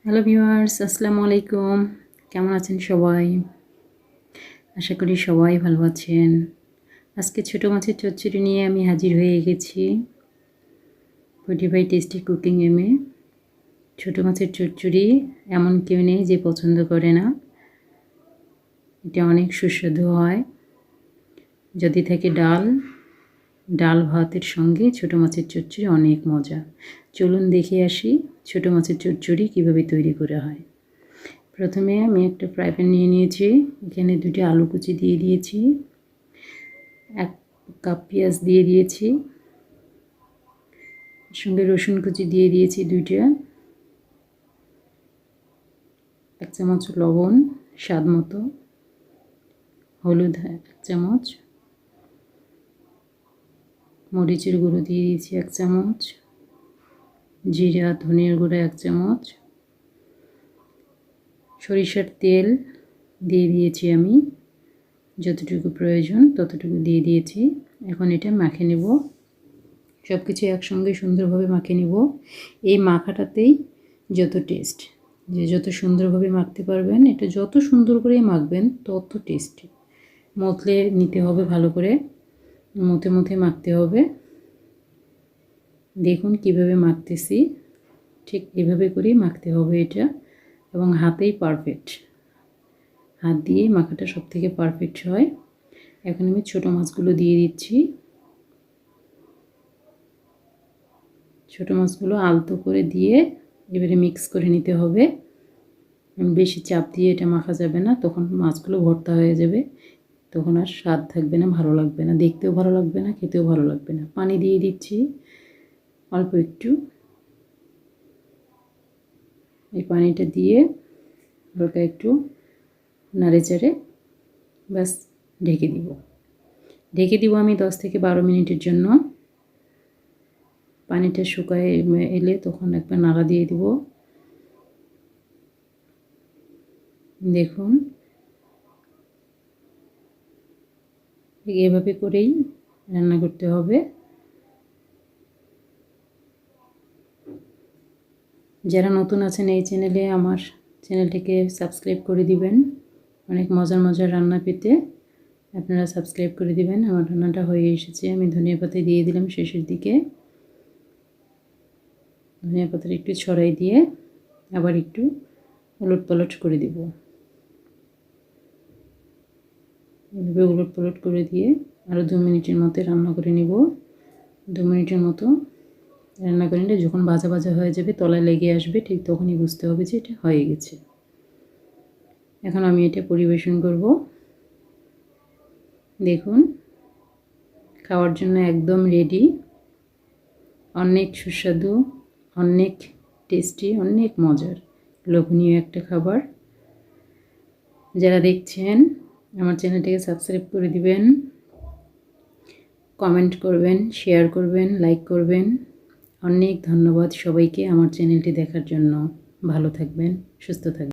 Hello viewers, আসসালামু আলাইকুম। কেমন আছেন সবাই? আশা করি সবাই ভালো আছেন। আজকে ছোটো মাছের চচ্চড়ি নিয়ে আমি হাজির হয়ে গেছি ফোর্টিফাই টেস্টি কুকিং এমে। ছোটো মাছের চচ্চড়ি এমন কেউ নেই যে পছন্দ করে না। এটা অনেক সুস্বাদু হয়। যদি থাকে ডাল ভাতের সঙ্গে ছোটো মাছের চচ্চড়ি অনেক মজা। চলুন দেখে আসি ছোটো মাছের চচ্চড়ি কীভাবে তৈরি করা হয়। প্রথমে আমি একটা ফ্রাই প্যান নিয়ে নিয়েছি। এখানে 2টি আলু কুচি দিয়ে দিয়েছি, 1 কাপ পেঁয়াজ দিয়ে দিয়েছি, সঙ্গে রসুন কুচি দিয়ে দিয়েছি 2টা, 1 চামচ লবণ স্বাদ মতো, হলুদ 1 চামচ, মরিচের গুঁড়ো দিয়ে দিয়েছি 1 চামচ, জিরা ধনিয়ার গুঁড়ো 1 চামচ, সরিষার তেল দিয়ে দিয়েছি আমি যতটুকু প্রয়োজন ততটুকু দিয়ে দিয়েছি। এখন এটা মাখে নেব। সব কিছু একসঙ্গে সুন্দরভাবে মাখে নেব। এই মাখাটাতেই যত টেস্ট, যত সুন্দরভাবে মাখতে পারবেন, এটা যত সুন্দর করে মাখবেন তত টেস্টি। মথলে নিতে হবে ভালো করে, মথে মাখতে হবে। দেখুন কিভাবে মাখতেছি, ঠিক এভাবে করেই মাখতে হবে এটা, এবং হাতেই পারফেক্ট। হাত দিয়ে মাখাটা সবথেকে পারফেক্ট হয়। এখন আমি ছোটো মাছগুলো দিয়ে দিচ্ছি। ছোটো মাছগুলো আলতো করে দিয়ে এবারে মিক্স করে নিতে হবে। বেশি চাপ দিয়ে এটা মাখা যাবে না, তখন মাছগুলো ভর্তা হয়ে যাবে, তখন আর স্বাদ থাকবে না, ভালো লাগবে না, দেখতেও ভালো লাগবে না, খেতেও ভালো লাগবে না। পানি দিয়ে দিচ্ছি অল্প একটু। এই পানিটা দিয়ে হালকা একটু নাড়েচাড়ে ব্যাস ঢেকে দিব আমি 10 থেকে 12 মিনিটের জন্য। পানিটা শুকায় এলে তখন একবার নাড়া দিয়ে দিব। দেখুন এভাবে করেই রান্না করতে হবে। যারা নতুন আছেন এই চ্যানেলে, আমার চ্যানেলটিকে সাবস্ক্রাইব করে দিবেন। অনেক মজার রান্না পেতে আপনারা সাবস্ক্রাইব করে দিবেন। আমার রান্নাটা হয়ে এসেছে। আমি ধনিয়া পাতা দিয়ে দিলাম শেষের দিকে। ধনিয়া পাতাটা একটু ছড়াই দিয়ে আবার একটু উলটপালট করে দিব। এভাবে উলটপালট করে দিয়ে আরও 2 মিনিটের মতো রান্না করে নিব। 2 মিনিটের মতো রান্না করে নিলে যখন ভাজা হয়ে যাবে, তলায় লেগে আসবে, ঠিক তখনই বুঝতে হবে যে এটা হয়ে গেছে। এখন আমি এটা পরিবেশন করব। দেখুন খাওয়ার জন্য একদম রেডি। অনেক সুস্বাদু, অনেক টেস্টি, অনেক মজার, লোভনীয় একটা খাবার। যারা দেখছেন আমার চ্যানেলটিকে সাবস্ক্রাইব করে দিবেন, কমেন্ট করবেন, শেয়ার করবেন, লাইক করবেন। অনেক ধন্যবাদ সবাইকে আমার চ্যানেলটি দেখার জন্য। ভালো থাকবেন, সুস্থ থাকবেন।